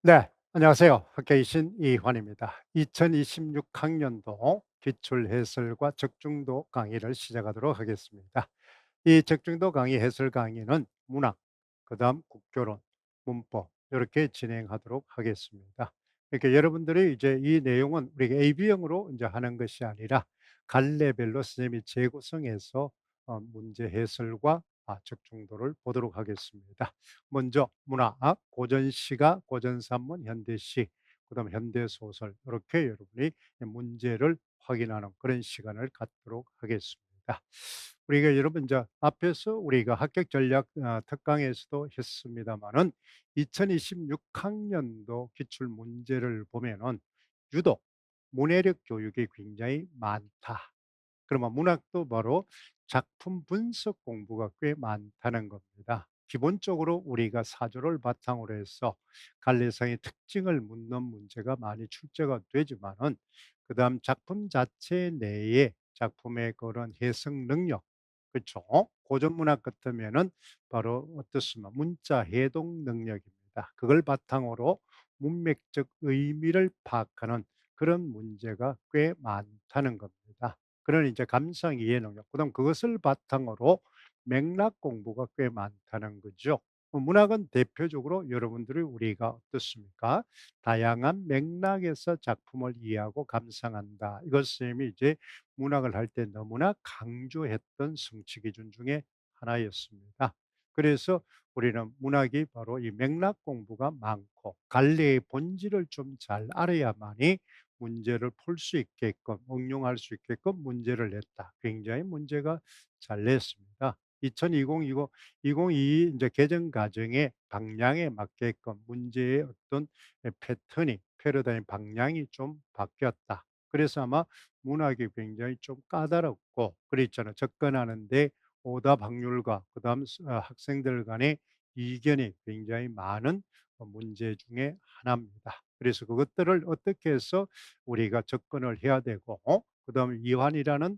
네, 안녕하세요. 학계이신 이환입니다. 2026학년도 기출 해설과 적중도 강의를 시작하도록 하겠습니다. 이 적중도 강의 해설 강의는 문학, 그다음 국교론, 문법 이렇게 진행하도록 하겠습니다. 이렇게 여러분들이 이제 이 내용은 우리가 AB형으로 이제 하는 것이 아니라 갈래별로 선생님이 재구성해서 문제 해설과 적중도를 보도록 하겠습니다. 먼저 문학, 고전시가, 고전산문, 현대시, 그다음 현대소설 이렇게 여러분이 문제를 확인하는 그런 시간을 갖도록 하겠습니다. 우리가 여러분 앞에서 우리가 합격 전략 특강에서도 했습니다마는 2026학년도 기출 문제를 보면은 유독 문해력 교육이 굉장히 많다. 그러면 문학도 바로 작품 분석 공부가 꽤 많다는 겁니다. 기본적으로 우리가 사조를 바탕으로 해서 갈래성의 특징을 묻는 문제가 많이 출제가 되지만은 그다음 작품 자체 내에 작품의 그런 해석 능력, 그렇죠? 고전 문학 같으면은 바로 어떻습니까? 문자 해동 능력입니다. 그걸 바탕으로 문맥적 의미를 파악하는 그런 문제가 꽤 많다는 겁니다. 그런 이제 감상 이해 능력, 그다음 그것을 바탕으로 맥락 공부가 꽤 많다는 거죠. 문학은 대표적으로 여러분들이 우리가 어떻습니까? 다양한 맥락에서 작품을 이해하고 감상한다. 이것 선생님이 이제 문학을 할 때 너무나 강조했던 성취 기준 중에 하나였습니다. 그래서 우리는 문학이 바로 이 맥락 공부가 많고 갈래의 본질을 좀 잘 알아야만이 문제를 풀 수 있게끔 응용할 수 있게끔 문제를 냈다. 굉장히 문제가 잘 냈습니다. 2022 이제 개정 과정의 방향에 맞게끔 문제의 어떤 패턴이 패러다임 방향이 좀 바뀌었다. 그래서 아마 문학이 굉장히 좀 까다롭고 그랬잖아요. 접근하는데 오답 확률과 그다음 학생들 간의 이견이 굉장히 많은 문제 중에 하나입니다. 그래서 그것들을 어떻게 해서 우리가 접근을 해야 되고 그다음에 이환이라는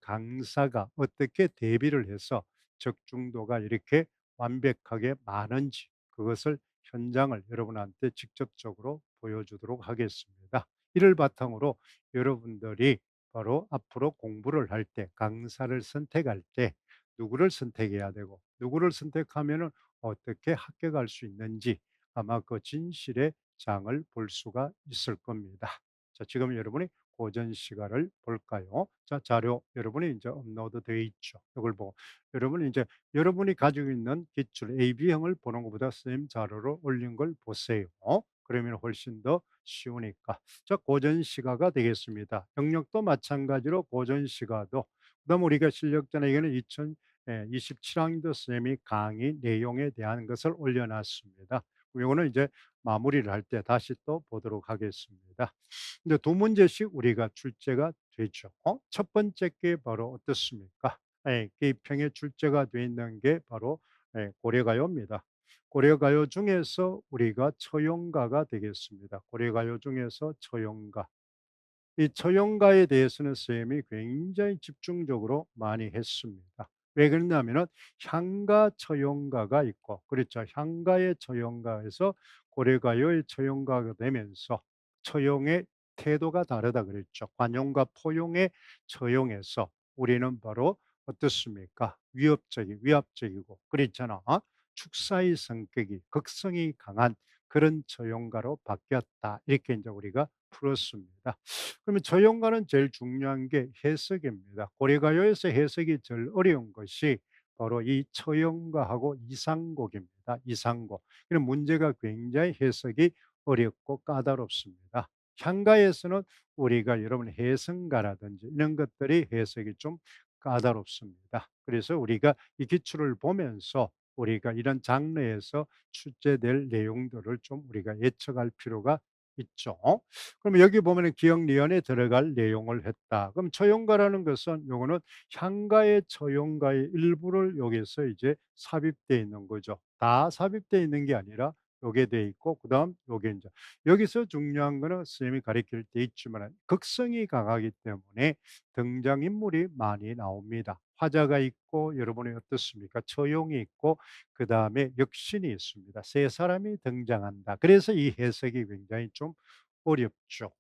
강사가 어떻게 대비를 해서 적중도가 이렇게 완벽하게 많은지 그것을 현장을 여러분한테 직접적으로 보여주도록 하겠습니다. 이를 바탕으로 여러분들이 바로 앞으로 공부를 할 때 강사를 선택할 때 누구를 선택해야 되고 누구를 선택하면은 어떻게 합격할 수 있는지 아마 그 진실의 장을 볼 수가 있을 겁니다. 자, 지금 여러분이 고전 시가를 볼까요? 자, 자료 여러분이 이제 업로드 되어 있죠. 이걸 보고 여러분이 이제 여러분이 가지고 있는 기출 AB형을 보는 것보다 선생님 자료로 올린 걸 보세요. 그러면 훨씬 더 쉬우니까. 자, 고전 시가가 되겠습니다. 영역도 마찬가지로 고전 시가도 그다음 우리가 실력자에게는 2027학년도 선생님이 강의 내용에 대한 것을 올려놨습니다. 이거는 이제 마무리를 할 때 다시 또 보도록 하겠습니다. 이제 두 문제씩 우리가 출제가 되죠. 첫 번째 게 바로 어떻습니까? 기평에 출제가 돼 있는 게 바로 고려가요입니다. 고려가요 중에서 우리가 처용가가 되겠습니다. 고려가요 중에서 처용가. 이 처용가에 대해서는 선생님이 굉장히 집중적으로 많이 했습니다. 왜 그러냐면은 향가 처용가가 있고 그렇죠. 향가의 처용가에서 고려가요의 처용가가 되면서 처용의 태도가 다르다 그랬죠. 관용과 포용의 처용에서 우리는 바로 어떻습니까? 위압적이고 그랬잖아. 축사의 성격이 극성이 강한 그런 처용가로 바뀌었다. 이렇게 이제 우리가 풀었습니다. 그러면 저연가는 제일 중요한 게 해석입니다. 고려가요에서 해석이 제일 어려운 것이 바로 이 처연가하고 이상곡입니다. 이상곡. 이런 문제가 굉장히 해석이 어렵고 까다롭습니다. 향가에서는 우리가 여러분 해석가라든지 이런 것들이 해석이 좀 까다롭습니다. 그래서 우리가 이 기출을 보면서 우리가 이런 장르에서 출제될 내용들을 좀 우리가 예측할 필요가 있죠. 그럼 여기 보면은 기억리언에 들어갈 내용을 했다. 그럼 처용가라는 것은 요거는 향가의 처용가의 일부를 여기서 이제 삽입되어 있는 거죠. 다 삽입되어 있는 게 아니라 요게 돼 있고 그다음 요게 인제 여기서 중요한 거는 선생님이 가르칠 때 있지만은 극성이 강하기 때문에 등장인물이 많이 나옵니다. 화자가 있고 여러분이 어떻습니까? 처용이 있고 그다음에 역신이 있습니다. 세 사람이 등장한다. 그래서 이 해석이 굉장히 좀 어렵죠.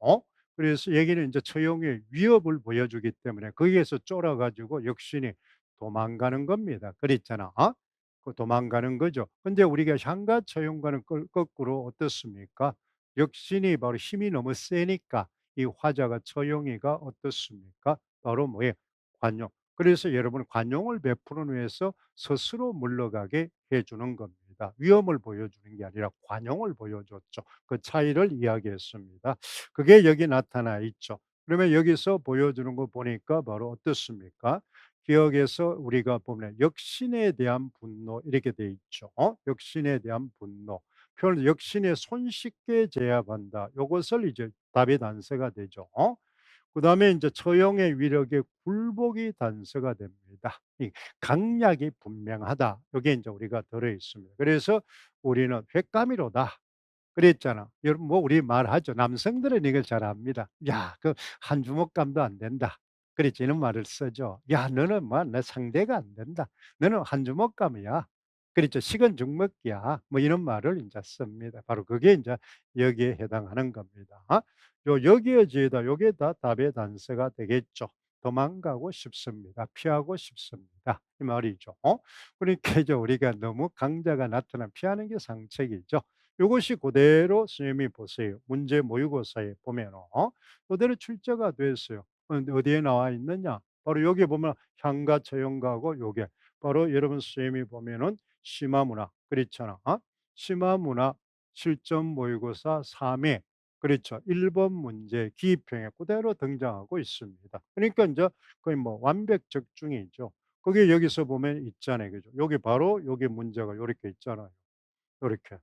그래서 여기는 인제 처용의 위협을 보여주기 때문에 거기에서 쫄아 가지고 역신이 도망가는 겁니다. 그랬잖아. 그 도망가는 거죠. 근데 우리가 향과 처용과는 거꾸로 어떻습니까? 역신이 바로 힘이 너무 세니까 이 화자가 처용이가 어떻습니까? 바로 뭐예요? 관용. 그래서 여러분 관용을 베푸는 위해서 스스로 물러가게 해 주는 겁니다. 위험을 보여주는 게 아니라 관용을 보여줬죠. 그 차이를 이야기했습니다. 그게 여기 나타나 있죠. 그러면 여기서 보여주는 거 보니까 바로 어떻습니까? 기억에서 우리가 보면 역신에 대한 분노 이렇게 돼 있죠. 역신에 대한 분노. 표현 역신의 손쉽게 제압한다. 요것을 이제 답의 단서가 되죠. 그다음에 인제 처형의 위력에 굴복이 단서가 됩니다. 이 강약이 분명하다. 요게 인제 우리가 들어 있습니다. 그래서 우리는 "곶감이로다." 그랬잖아. 여러분 뭐 우리 말하죠. 남성들은 이걸 잘 압니다. "야 그 한 주먹감도 안 된다." 그랬지 이런 말을 쓰죠. "야 너는 뭐 내 상대가 안 된다. 너는 한 주먹감이야." 그랬죠. "식은 죽 먹기야." 뭐 이런 말을 인제 씁니다. 바로 그게 인제 여기에 해당하는 겁니다. 요 여기에지에다 요게 다 답의 단서가 되겠죠. 도망가고 싶습니다. 피하고 싶습니다. 이 말이죠. 그러니까 이제 우리가 너무 강자가 나타나면 피하는 게 상책이죠. 요것이 그대로 선생님이 보세요. 문제 모의고사에 보면은 그대로 출제가 됐어요. 어디에 나와 있느냐? 바로 여기 보면 향과 처형과하고 요게 바로 여러분 선생님이 보면은 심화문화 그렇잖아. 심화문화 실전 모의고사 3회 그렇죠. 1번 문제 기입형에 그대로 등장하고 있습니다. 그러니까 인제 거의 뭐 완벽적중이죠. 그게 여기서 보면 있잖아요. 그죠? 여기 바로 여기 문제가 요렇게 있잖아요. 요렇게.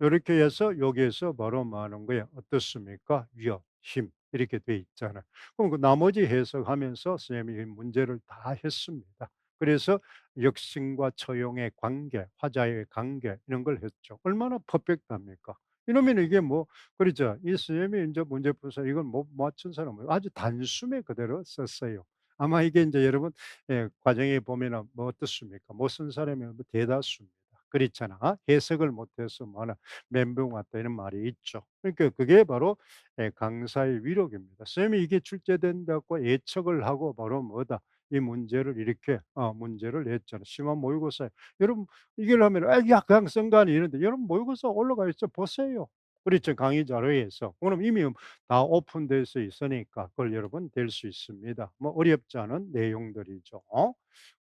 요렇게 해서 여기에서 바로 뭐 하는 거야 어떻습니까? 위협, 힘 이렇게 돼 있잖아요. 그럼 그 나머지 해석하면서 선생님이 이 문제를 다 했습니다. 그래서 역신과 처용의 관계, 화자의 관계 이런 걸 했죠. 얼마나 퍼펙트합니까? 이러면 이게 뭐 그렇죠. 이 선생님이 인제 문제 푸서 이걸 못 맞춘 사람은 아주 단숨에 그대로 썼어요. 아마 이게 인제 여러분 과정에 보면은 뭐 어떻습니까? 못 쓴 사람이 뭐 대다수입니다. 그렇잖아. 해석을 못해서 뭐하나 멘붕 왔다 이런 말이 있죠. 그러니까 그게 바로 강사의 위력입니다. 선생님이 이게 출제된다고 예측을 하고 바로 뭐다 이 문제를 이렇게 문제를 냈잖아요. 심한 모의고사에 여러분 이걸 하면 "아 야 강성관이 이런데." 여러분 모의고사 올라가 있어 보세요. 그렇죠. 강의 자료에서. 그럼 이미 다 오픈돼 있으니까 그걸 여러분 될 수 있습니다. 뭐 어렵지 않은 내용들이죠.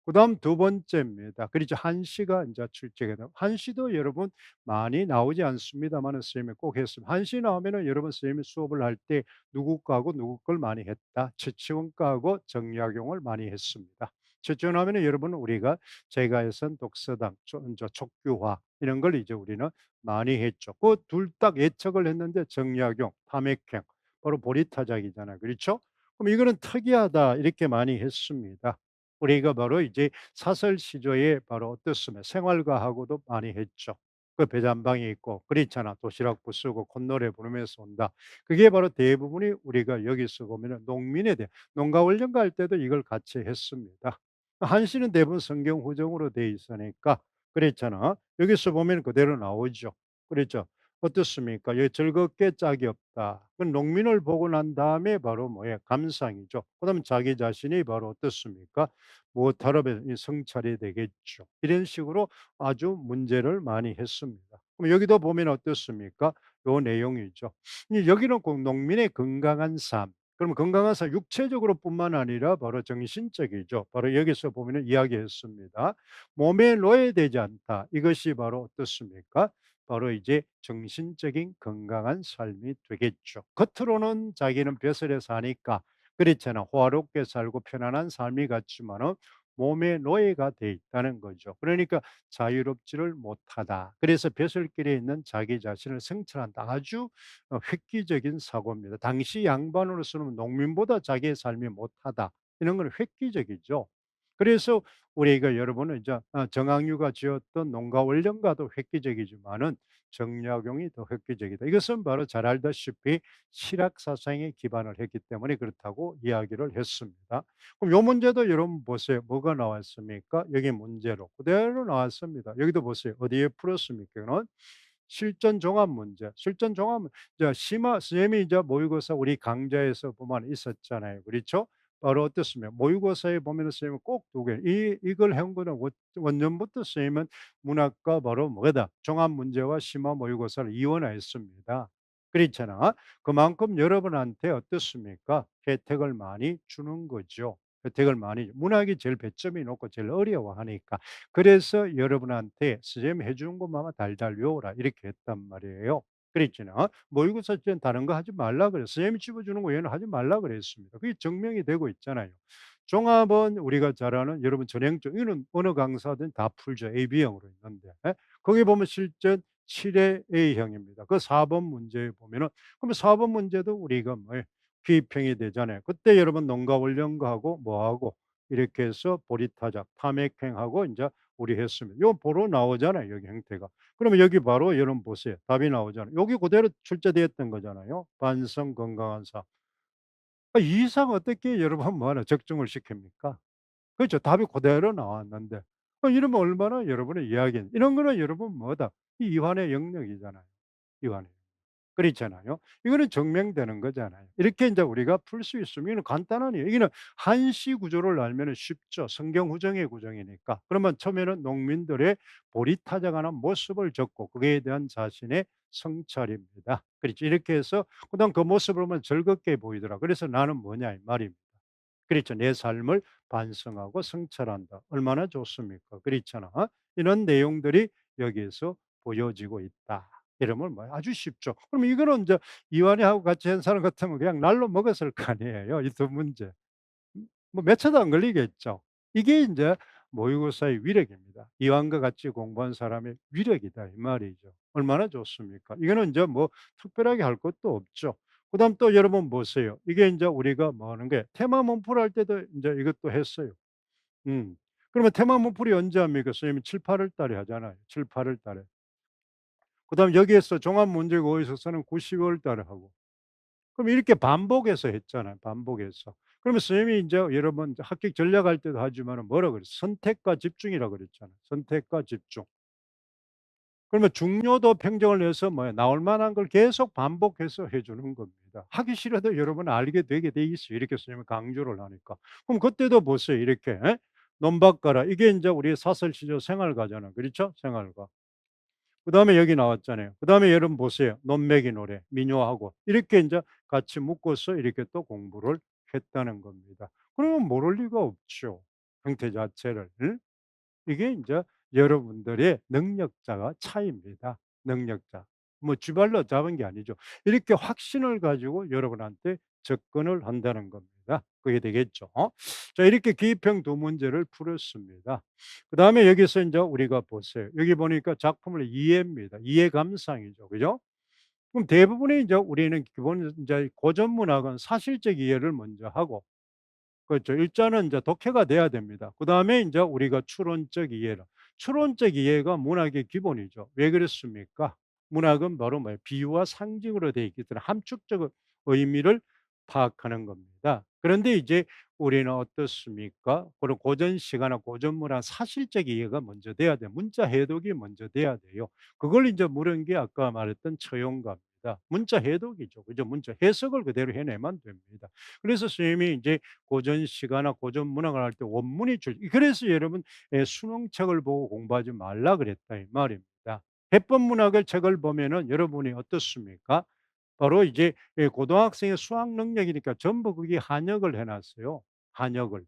그다음 두 번째입니다. 그렇죠. 한시가 인제 출제가 돼요. 한시도 여러분 많이 나오지 않습니다마는 선생님이 꼭 했습니다. 한시 나오면은 여러분 선생님이 수업을 할 때 누구 거하고 누구 걸 많이 했다. 최치원 거하고 정약용을 많이 했습니다. 최치원 하면은 여러분 우리가 제가 했던 독서당, 인제 촉규화 이런 걸 이제 우리는 많이 했죠. 그 둘 딱 예측을 했는데 정약용, 탐액행 바로 보리타작이잖아요. 그렇죠? 그럼 이거는 특이하다 이렇게 많이 했습니다. 우리가 바로 이제 사설 시조에 바로 어떻습니까? 생활과하고도 많이 했죠. 그 배잔방이 있고 그렇잖아. 도시락 부수고 콧노래 부르면서 온다. 그게 바로 대부분이 우리가 여기서 보면은 농민에 대한 농가 훈련가 할 때도 이걸 같이 했습니다. 한시는 대부분 성경 후정으로 돼 있으니까 그랬잖아. 여기서 보면 그대로 나오죠. 그랬죠. 어떻습니까? 여 즐겁게 짝이 없다. 그 농민을 보고 난 다음에 바로 뭐예요? 감상이죠. 그다음 자기 자신이 바로 어떻습니까? 무엇하러 이 성찰이 되겠죠. 이런 식으로 아주 문제를 많이 했습니다. 그럼 여기도 보면 어떻습니까? 요 내용이죠. 여기는 꼭 농민의 건강한 삶. 그럼 건강한 삶 육체적으로 뿐만 아니라 바로 정신적이죠. 바로 여기서 보면은 이야기했습니다. 몸에 노예되지 않다. 이것이 바로 어떻습니까? 바로 이제 정신적인 건강한 삶이 되겠죠. 겉으로는 자기는 벼슬에 사니까 그렇잖아. 호화롭게 살고 편안한 삶이 같지만은 몸의 노예가 돼 있다는 거죠. 그러니까 자유롭지를 못하다. 그래서 벼슬길에 있는 자기 자신을 성찰한다. 아주 획기적인 사고입니다. 당시 양반으로서는 농민보다 자기의 삶이 못하다. 이런 건 획기적이죠. 그래서 우리가 여러분은 이제 정항유가 지었던 농가 원령가도 획기적이지만은 정약용이 더 획기적이다. 이것은 바로 잘 알다시피 실학사상에 기반을 했기 때문에 그렇다고 이야기를 했습니다. 그럼 요 문제도 여러분 보세요. 뭐가 나왔습니까? 여기 문제로 그대로 나왔습니다. 여기도 보세요. 어디에 풀었습니까? 이거는 실전 종합 문제. 실전 종합 자 심화 선생님이 이제 모의고사 우리 강좌에서 보면 있었잖아요. 그렇죠? 바로 어떻습니까? 모의고사에 보면은 선생님은 꼭 두 개 이걸 한 거는 원전부터 선생님은 문학과 바로 뭐다? 종합 문제와 심화 모의고사를 이원화했습니다. 그렇잖아. 그만큼 여러분한테 어떻습니까? 혜택을 많이 주는 거죠. 혜택을 많이 문학이 제일 배점이 높고 제일 어려워하니까. 그래서 여러분한테 "선생님이 해 주는 것만 달달 외워라." 이렇게 했단 말이에요. 그랬잖아. 모의고사 때는 다른 거 하지 말라 그랬어요. 선생님이 집어 주는 거 얘는 하지 말라 그랬습니다. 그게 증명이 되고 있잖아요. 종합은 우리가 잘 아는 여러분 전형적 이거는 어느 강사든 다 풀죠. AB형으로 있는데 예? 거기 보면 실전 7의 A형입니다. 그 4번 문제에 보면은 그러면 4번 문제도 우리가 뭐 기입형이 되잖아요. 그때 여러분 농가 원령가하고 뭐하고 이렇게 해서 보리타작, 탐액행하고 인제 우리 했습니다. 요 보로 나오잖아요, 여기 형태가. 그러면 여기 바로 여러분 보세요. 답이 나오잖아요. 여기 그대로 출제되었던 거잖아요. 반성 건강한 삶. 이 이상 어떻게 여러분 뭐 하나 적중을 시킵니까? 그렇죠. 답이 고대로 나왔는데 이러면 얼마나 여러분의 이야기 이런 거는 여러분 뭐다? 이 이완의 영역이잖아요. 이완의. 그렇잖아요. 이거는 증명되는 거잖아요. 이렇게 인제 우리가 풀 수 있으면 이거는 간단한 이기는 한시 구조를 알면은 쉽죠. 성경 후정의 구정이니까. 그러면 처음에는 농민들의 보리타작하는 모습을 적고 그에 대한 자신의 성찰입니다. 그렇죠. 이렇게 해서 그다음 그 모습을 보면 즐겁게 보이더라. 그래서 '나는 뭐냐.' 이 말입니다. 그렇죠. '내 삶을 반성하고 성찰한다.' 얼마나 좋습니까? 그렇잖아. 이런 내용들이 여기에서 보여지고 있다. 이러면 뭐 아주 쉽죠. 그럼 이거는 인제 이완이하고 같이 한 사람 같으면 그냥 날로 먹었을 거 아니에요, 이 두 문제. 뭐 몇 초도 안 걸리겠죠. 이게 인제 모의고사의 위력입니다. 이완과 같이 공부한 사람의 위력이다 이 말이죠. 얼마나 좋습니까? 이거는 인제 뭐 특별하게 할 것도 없죠. 그다음 또 여러분 보세요. 이게 인제 우리가 뭐 하는 게 테마 문풀할 때도 인제 이것도 했어요. 음. 그러면 테마 문풀이 언제 합니까? 선생님이 7-8월 달에 하잖아요. 7-8월 달에. 그다음에 여기에서 종합 문제고에 있어서는 9-10월 달에 하고 그럼 이렇게 반복해서 했잖아요, 반복해서. 그러면 선생님이 인제 여러 번 합격 전략할 때도 하지만은 뭐라 그랬어? 선택과 집중이라 그랬잖아요. 선택과 집중. 그러면 중요도 평정을 해서 뭐야 나올 만한 걸 계속 반복해서 해 주는 겁니다. 하기 싫어도 여러분은 알게 되게 돼 있어요, 이렇게 선생님이 강조를 하니까. 그럼 그때도 보세요, 이렇게 예? 논밭가라. 이게 인제 우리 사설시조 생활과잖아요. 그렇죠? 생활과. 그다음에 여기 나왔잖아요. 그다음에 여러분 보세요. 논매기 노래, 민요하고 이렇게 인제 같이 묶어서 이렇게 또 공부를 했다는 겁니다. 그러면 모를 리가 없죠, 형태 자체를. 응? 이게 인제 여러분들의 능력자가 차이입니다. 능력자. 뭐 쥐발로 잡은 게 아니죠. 이렇게 확신을 가지고 여러분한테 접근을 한다는 겁니다. 그게 되겠죠. 자 이렇게 기입형 두 문제를 풀었습니다. 그다음에 여기서 인제 우리가 보세요. 여기 보니까 작품을 이해입니다. 이해 감상이죠. 그죠? 그럼 대부분의 인제 우리는 기본 인제 고전 문학은 사실적 이해를 먼저 하고 그렇죠. 일단은 인제 독해가 돼야 됩니다. 그다음에 인제 우리가 추론적 이해를. 추론적 이해가 문학의 기본이죠. 왜 그렇습니까? 문학은 바로 뭐예요? 비유와 상징으로 되어 있기 때문에 함축적 의미를 파악하는 겁니다. 그런데 이제 우리는 어떻습니까? 그런 고전 시가나 고전 문학 사실적 이해가 먼저 돼야 돼요. 문자 해독이 먼저 돼야 돼요. 그걸 인제 물은 게 아까 말했던 처용과입니다. 문자 해독이죠. 그죠? 문자 해석을 그대로 해내면 됩니다. 그래서 선생님이 인제 고전 시가나 고전 문학을 할 때 원문이 그래서 여러분 수능책을 보고 공부하지 말라 그랬다 이 말입니다. 해법 문학의 책을 보면은 여러분이 어떻습니까? 바로 이제 고등학생의 수학 능력이니까 전부 그게 한역을 해 놨어요, 한역을.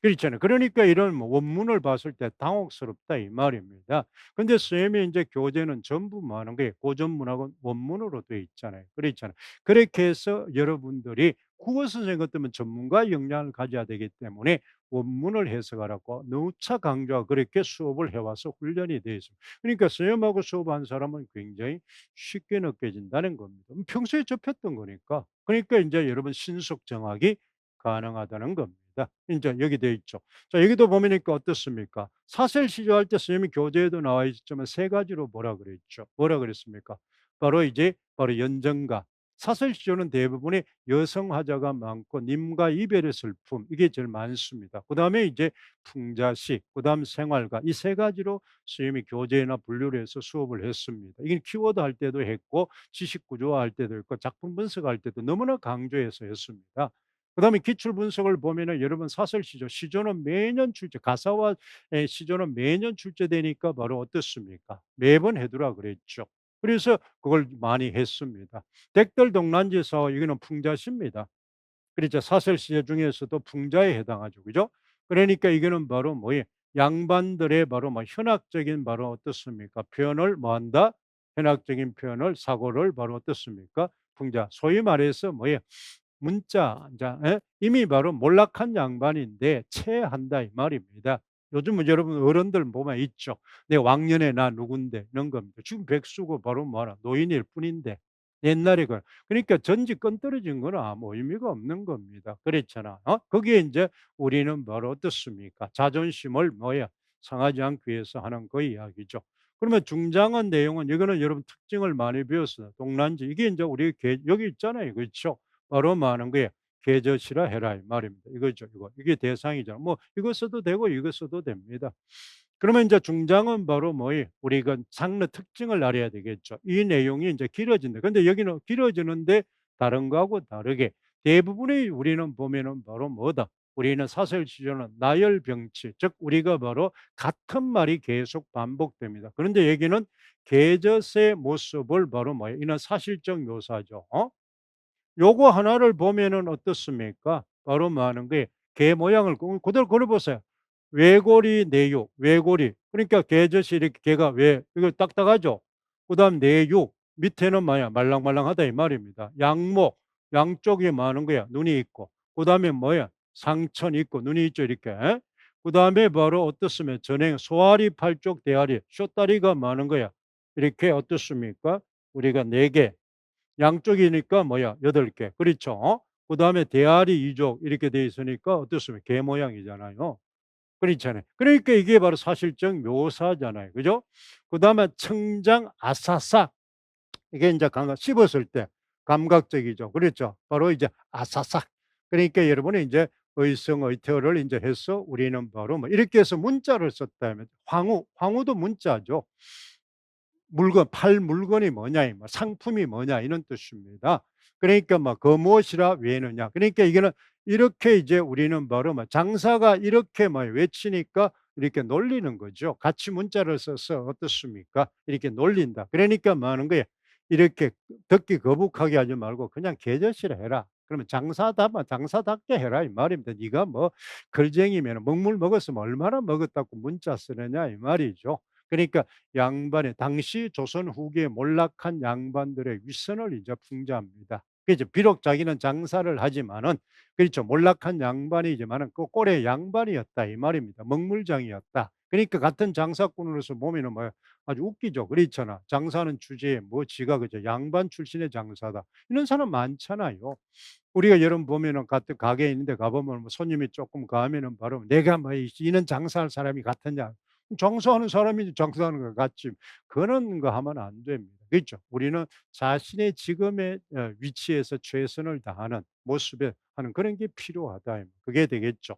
그렇잖아요. 그러니까 이런 뭐 원문을 봤을 때 당혹스럽다 이 말입니다. 근데 쌤이 인제 교재는 전부 뭐 하는 거예요? 고전 문학은 원문으로 되어 있잖아요. 그렇잖아요. 그렇게 해서 여러분들이 국어 선생님 같으면 전문가의 역량을 가져야 되기 때문에 원문을 해석하라고 누차 강조하고 그렇게 수업을 해 와서 훈련이 되어 있습니다. 그러니까 선생님하고 수업한 사람은 굉장히 쉽게 느껴진다는 겁니다. 평소에 접했던 거니까. 그러니까 인제 여러분 신속 정확이 가능하다는 겁니다. 말입니다. 인제 여기 되어 있죠. 자 여기도 보니까 어떻습니까? 사설 시조할 때 선생님이 교재에도 나와 있지만 세 가지로 뭐라 그랬죠? 뭐라 그랬습니까? 바로 이제 바로 연정가. 사설 시조는 대부분이 여성 화자가 많고 님과 이별의 슬픔 이게 제일 많습니다. 그다음에 이제 풍자식, 그다음 생활가 이 세 가지로 선생님이 교재나 분류를 해서 수업을 했습니다. 이게 키워드 할 때도 했고 지식 구조화할 때도 했고 작품 분석할 때도 너무나 강조해서 했습니다. 그다음에 기출 분석을 보면은 여러분 사설 시조, 시조는 매년 출제, 가사와 시조는 매년 출제되니까 바로 어떻습니까? 매번 해두라 그랬죠. 그래서 그걸 많이 했습니다. 덱들 동란지서 이거는 풍자시입니다. 그렇죠. 사설 시제 중에서도 풍자에 해당하죠. 그죠? 그러니까 이거는 바로 뭐예요? 양반들의 바로 뭐 현학적인 바로 어떻습니까? 표현을 뭐 한다? 현학적인 표현을 사고를 바로 어떻습니까? 풍자. 소위 말해서 뭐예요? 문자 자 예? 이미 바로 몰락한 양반인데 체한다 이 말입니다. 요즘은 여러분 어른들 보면 있죠. "내 왕년에 나 누군데." 이런 겁니다. 지금 백수고 바로 뭐하나 노인일 뿐인데 옛날에 그러니까 전직 끈 떨어진 거는 아무 의미가 없는 겁니다. 그렇잖아. 거기에 인제 우리는 바로 어떻습니까? 자존심을 뭐야 상하지 않기 위해서 하는 그 이야기죠. 그러면 중장한 내용은 이거는 여러분 특징을 많이 배웠어요. 동란지 이게 인제 우리 여기 있잖아요. 그렇죠? 바로 뭐 하는 거예요? "계젓이라 해라." 이 말입니다. 이거죠, 이거. 이게 대상이잖아. 뭐 이거 써도 되고 이거 써도 됩니다. 그러면 인제 중장은 바로 뭐예요? 우리가 장르 특징을 알아야 되겠죠. 이 내용이 인제 길어진다. 근데 여기는 길어지는데 다른 거하고 다르게 대부분의 우리는 보면은 바로 뭐다? 우리는 사설시조는 나열병치 즉 우리가 바로 같은 말이 계속 반복됩니다. 그런데 여기는 계젓의 모습을 바로 뭐예요? 이는 사실적 묘사죠. 요거 하나를 보면은 어떻습니까? 바로 뭐 하는 거예요? 개 모양을 그대로 그려 보세요. 외골이 내육, 외골이. 그러니까 개젓이 이렇게 개가 이거 딱딱하죠? 그다음 내육, 밑에는 뭐야? 말랑말랑하다 이 말입니다. 양목, 양쪽에 뭐 하는 거야? 눈이 있고. 그다음에 뭐야? 상천 있고 눈이 있죠, 이렇게. 그다음에 바로 어떻습니까? 전행, 소아리, 팔쪽, 대아리, 쇼다리가 뭐 하는 거야? 이렇게 어떻습니까? 우리가 네 개. 양쪽이니까 뭐야? 8개. 그렇죠? 그다음에 대아리 이족 이렇게 돼 있으니까 어떻습니까? 개 모양이잖아요. 그렇잖아요. 그러니까 이게 바로 사실적 묘사잖아요. 그죠? 그다음에 청장 아사삭 이게 인제 씹었을 때 감각적이죠. 그렇죠? 바로 이제 아사삭. 그러니까 여러분이 인제 의성의태어를 인제 해서 우리는 바로 뭐 이렇게 해서 문자를 썼다면 황후도 문자죠. 물건 팔 물건이 뭐냐 이 말 상품이 뭐냐 이런 뜻입니다. 그러니까 뭐 "그 무엇이라 외느냐." 그러니까 이거는 이렇게 이제 우리는 바로 뭐 장사가 이렇게 뭐 외치니까 이렇게 놀리는 거죠. 같이 문자를 써서 어떻습니까? 이렇게 놀린다. 그러니까 뭐 하는 거예요? 이렇게 듣기 거북하게 하지 말고 그냥 "계젓이라 해라." 그러면 장사답게 해라 이 말입니다. 네가 뭐 걸쟁이면은 먹물 먹었으면 얼마나 먹었다고 문자 쓰느냐 이 말이죠. 그러니까 양반의 당시 조선 후기에 몰락한 양반들의 위선을 이제 풍자합니다. 그죠. 비록 자기는 장사를 하지만은 그렇죠. 몰락한 양반이지만은 그 꼴의 양반이었다 이 말입니다. 먹물장이었다. 그러니까 같은 장사꾼으로서 보면은 뭐 아주 웃기죠. 그렇잖아. 장사하는 주제에 뭐 지가 그저 양반 출신의 장사다. 이런 사람 많잖아요. 우리가 여러분 보면은 같은 가게에 있는데 가 보면 뭐 손님이 쪼끔 가면은 바로 "내가 뭐 이런 장사할 사람이 같으냐." 장사하는 사람이 장사하는 것 같지 그런 거 하면 안 됩니다. 그렇죠? 우리는 자신의 지금의 위치에서 최선을 다하는 모습에 하는 그런 게 필요하다. 그게 되겠죠.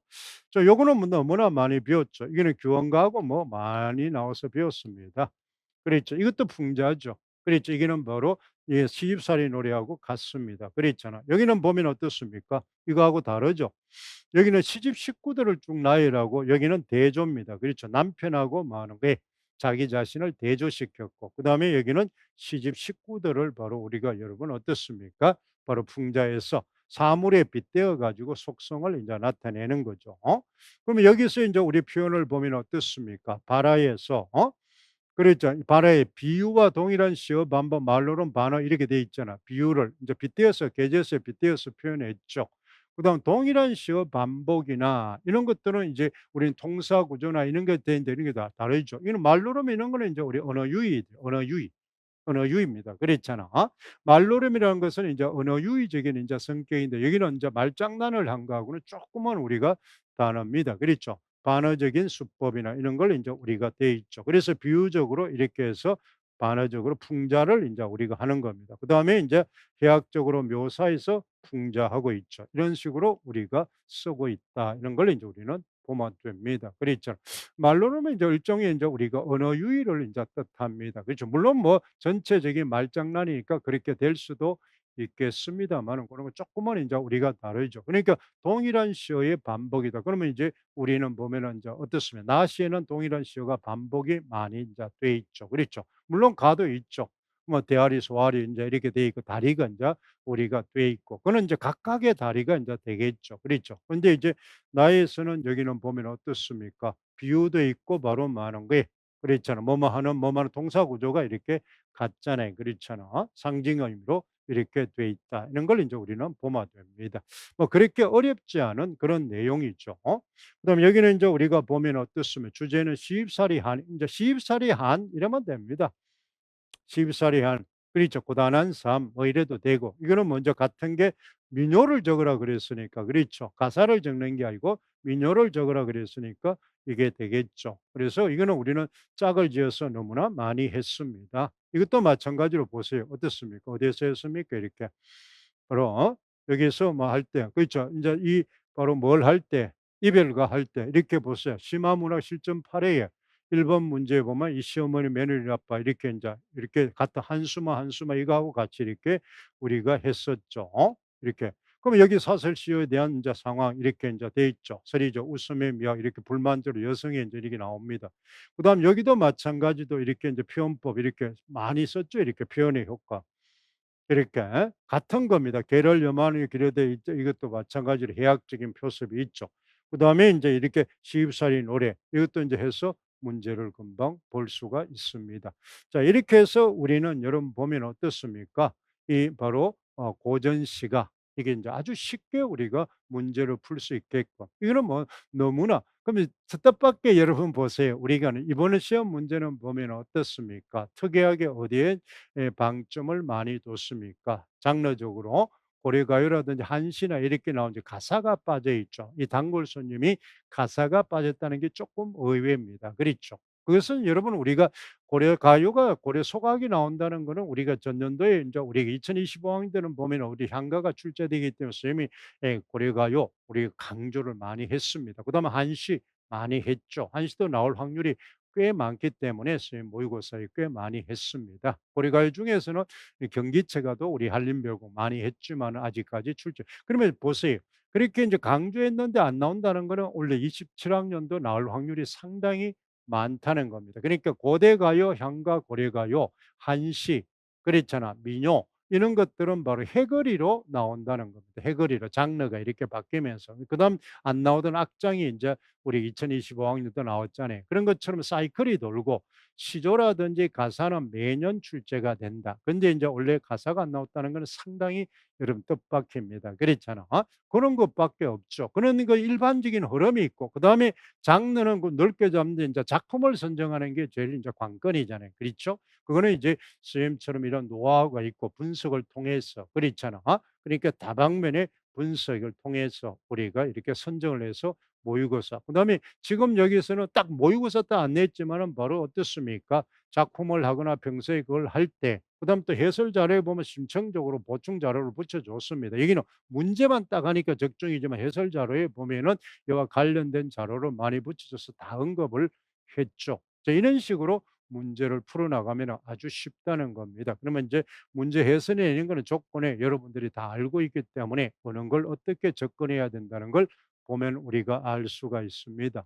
요거는 뭐 너무나 많이 배웠죠. 이거는 교원가하고 뭐 많이 나와서 배웠습니다. 그랬죠. 이것도 풍자죠. 그랬죠. 이게는 바로 예 시집살이 노래하고 같습니다. 그랬잖아. 여기는 보면 어떻습니까? 이거하고 다르죠. 여기는 시집 식구들을 쭉 나열하고 여기는 대조입니다. 그렇죠. 남편하고 뭐 하는 거에 자기 자신을 대조시켰고 그다음에 여기는 시집 식구들을 바로 우리가 여러분 어떻습니까? 바로 풍자에서 사물에 빗대어 가지고 속성을 인제 나타내는 거죠. 그러면 여기서 인제 우리 표현을 보면 어떻습니까? 발화에서 그랬죠. 발화의 비유와 동일한 시어 반복 말로는 반어 이렇게 돼 있잖아. 비유를 인제 빗대어서 계제서에 빗대어서 표현했죠. 그다음 동일한 시어 반복이나 이런 것들은 이제 우리는 동사 구조나 이런 게 되는데 이런 게 다 다르죠. 이는 말로는 이런 거는 인제 우리 언어 유희. 언어유희입니다. 그랬잖아. 말노름이라는 것은 이제 언어유희적인 인제 성격인데 여기는 인제 말장난을 한 거하고는 쪼끔은 우리가 다릅니다. 그렇죠. 반어적인 수법이나 이런 걸 인제 우리가 돼 있죠. 그래서 비유적으로 이렇게 해서 반어적으로 풍자를 인제 우리가 하는 겁니다. 그다음에 인제 해학적으로 묘사해서 풍자하고 있죠. 이런 식으로 우리가 쓰고 있다. 이런 걸 인제 우리는 보면 됩니다. 그랬죠. 말로는 이제 일종의 인제 우리가 언어 유희를 인제 뜻합니다. 그렇죠. 물론 뭐 전체적인 말장난이니까 그렇게 될 수도 있겠습니다마는 그런 건 쪼끔은 인제 우리가 다르죠. 그러니까 동일한 시어의 반복이다. 그러면 이제 우리는 보면은 인제 어떻습니까? 나시에는 동일한 시어가 반복이 많이 인제 돼 있죠. 그렇죠. 물론 가도 있죠. 뭐 대아리, 소아리 인제 이렇게 돼 있고 다리가 인제 우리가 돼 있고 그거는 인제 각각의 다리가 인제 되겠죠. 그렇죠. 근데 이제 나에서는 여기는 보면 어떻습니까? 비유도 있고 바로 말한 게 그렇잖아. 뭐뭐 하는 뭐뭐 하는 동사 구조가 이렇게 같잖아요. 그렇잖아. 상징 의미로 이렇게 돼 있다. 이런 걸 인제 우리는 보면 됩니다. 뭐 그렇게 어렵지 않은 그런 내용이죠. 그다음에 여기는 인제 우리가 보면 어떻습니까? 주제는 시집살이 한 인제 시집살이 한 이러면 됩니다. 시집살이 한 그렇죠. 고단한 삶 뭐 이래도 되고 이거는 먼저 같은 게 민요를 적으라 그랬으니까 그렇죠. 가사를 적는 게 아니고 민요를 적으라 그랬으니까 이게 되겠죠. 그래서 이거는 우리는 짝을 지어서 너무나 많이 했습니다. 이것도 마찬가지로 보세요. 어떻습니까? 어디에서 했습니까? 이렇게 바로 여기서 뭐 할 때 그렇죠. 인제 이 바로 뭘 할 때 이별가 할 때 이렇게 보세요. 심화문학 실전 8 회에 1번 문제에 보면 "이 시어머니 며느리 아빠." 이렇게 인제 이렇게 같은 한수마, 한수마 이거하고 같이 이렇게 우리가 했었죠. 이렇게. 그럼 여기 사설시효에 대한 인제 상황 이렇게 인제 돼 있죠. 서리죠. 웃음의 미학 이렇게 불만족으로 여성의 인제 이렇게 나옵니다. 그다음 여기도 마찬가지로 이렇게 인제 표현법 이렇게 많이 썼죠. 이렇게 표현의 효과. 이렇게 같은 겁니다. 계를 염하니 기르되 있죠. 이것도 마찬가지로 해학적인 표습이 있죠. 그다음에 인제 이렇게 시집살이 노래 이것도 인제 해서 문제를 금방 볼 수가 있습니다. 자 이렇게 해서 우리는 여러분 보면 어떻습니까? 이 바로 고전시가 이게 인제 아주 쉽게 우리가 문제를 풀 수 있게끔 이거는 뭐 너무나 그러면 뜻밖의 여러분 보세요. 우리가 이번에 시험 문제는 보면 어떻습니까? 특이하게 어디에 방점을 많이 뒀습니까? 장르적으로 고려가요라든지 한시나 이렇게 나온 이제 가사가 빠져 있죠. 이 단골 손님이 가사가 빠졌다는 게 조금 의외입니다. 그렇죠. 그것은 여러분 우리가 고려가요가 고려 소각이 나온다는 거는 우리가 전년도에 인제 우리가 2025학년도는 보면 우리 향가가 출제되기 때문에 선생님이 고려가요 우리가 강조를 많이 했습니다. 그다음에 한시 많이 했죠. 한시도 나올 확률이 꽤 많기 때문에 선생님 모의고사에 꽤 많이 했습니다. 고려가요 중에서는 이 경기체가도 우리 한림별고 많이 했지만은 아직까지 출제 그러면 보세요. 그렇게 인제 강조했는데 안 나온다는 거는 원래 27 학년도 나올 확률이 상당히 많다는 겁니다. 그러니까 고대가요, 향가, 고려가요, 한시 그렇잖아. 민요 이런 것들은 바로 해거리로 나온다는 겁니다. 해거리로 장르가 이렇게 바뀌면서 그다음 안 나오던 악장이 인제 우리 2025 학년도 나왔잖아요. 그런 것처럼 사이클이 돌고 시조라든지 가사는 매년 출제가 된다. 근데 인제 원래 가사가 안 나왔다는 거는 상당히 여러분 뜻밖입니다. 그렇잖아. 그런 것밖에 없죠. 그런 그 일반적인 흐름이 있고 그다음에 장르는 그 넓게 잡는데 인제 작품을 선정하는 게 제일 인제 관건이잖아요. 그렇죠? 그거는 이제 선생님처럼 이런 노하우가 있고 분석을 통해서 그렇잖아. 그러니까 다방면의 분석을 통해서 우리가 이렇게 선정을 해서 모의고사 그다음에 지금 여기서는 딱 모의고사 딱 안 냈지만은 바로 어떻습니까? 작품을 하거나 평소에 그걸 할 때 그다음 또 해설 자료에 보면 심층적으로 보충 자료를 붙여 줬습니다. 여기는 문제만 딱 하니까 적중이지만 해설 자료에 보면은 이와 관련된 자료를 많이 붙여 줘서 다 언급을 했죠. 자 이런 식으로 문제를 풀어 나가면 아주 쉽다는 겁니다. 그러면 이제 문제 해설이라는 거는 조건에 여러분들이 다 알고 있기 때문에 어느 걸 어떻게 접근해야 된다는 걸 보면 우리가 알 수가 있습니다.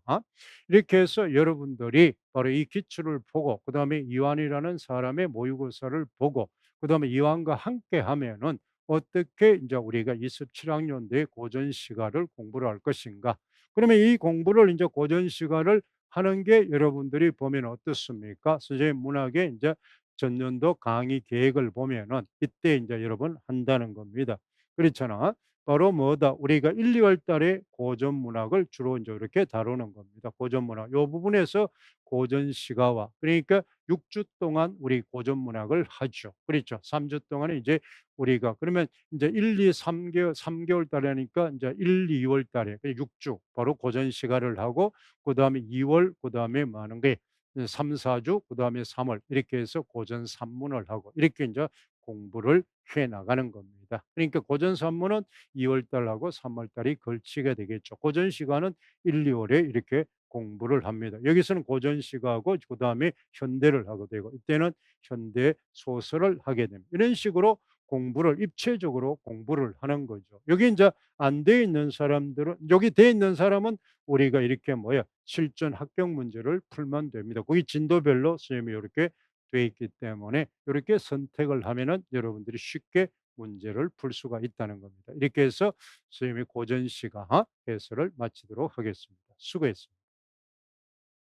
이렇게 해서 여러분들이 바로 이 기출을 보고 그다음에 이완이라는 사람의 모의고사를 보고 그다음에 이완과 함께 하면은 어떻게 이제 우리가 27 학년도에 고전 시가를 공부를 할 것인가. 그러면 이 공부를 이제 고전 시가를 하는 게 여러분들이 보면 어떻습니까? 선생님 문학의 이제 전년도 강의 계획을 보면은 이때 이제 여러분 한다는 겁니다. 그렇잖아. 바로 뭐다? 우리가 1-2월 달에 고전 문학을 주로 인제 이렇게 다루는 겁니다. 고전 문학. 요 부분에서 고전 시가와 그러니까 6주 동안 우리 고전 문학을 하죠. 그렇죠. 3주 동안은 이제 우리가 그러면 인제 1-2-3 개월 3 개월 달에 하니까 인제 1-2월 달에 그 6주 바로 고전 시가를 하고 그다음에 2월 그다음에 뭐 하는 게 3-4주 그다음에 3월 이렇게 해서 고전 산문을 하고 이렇게 인제 공부를 해 나가는 겁니다. 그러니까 고전 산문은 2월 달하고 3월 달이 걸치게 되겠죠. 고전 시가는 1-2 월에 이렇게 공부를 합니다. 여기서는 고전 시가하고 그다음에 현대를 하게 되고 이때는 현대 소설을 하게 됩니다. 이런 식으로 공부를 입체적으로 공부를 하는 거죠. 여기 인제 안 돼 있는 사람들은 여기 돼 있는 사람은 우리가 이렇게 뭐야 실전 합격 문제를 풀면 됩니다. 거기 진도별로 선생님이 요렇게 돼 있기 때문에 요렇게 선택을 하면은 여러분들이 쉽게 문제를 풀 수가 있다는 겁니다. 이렇게 해서 선생님이 고전 시가 해설을 마치도록 하겠습니다. 수고했습니다.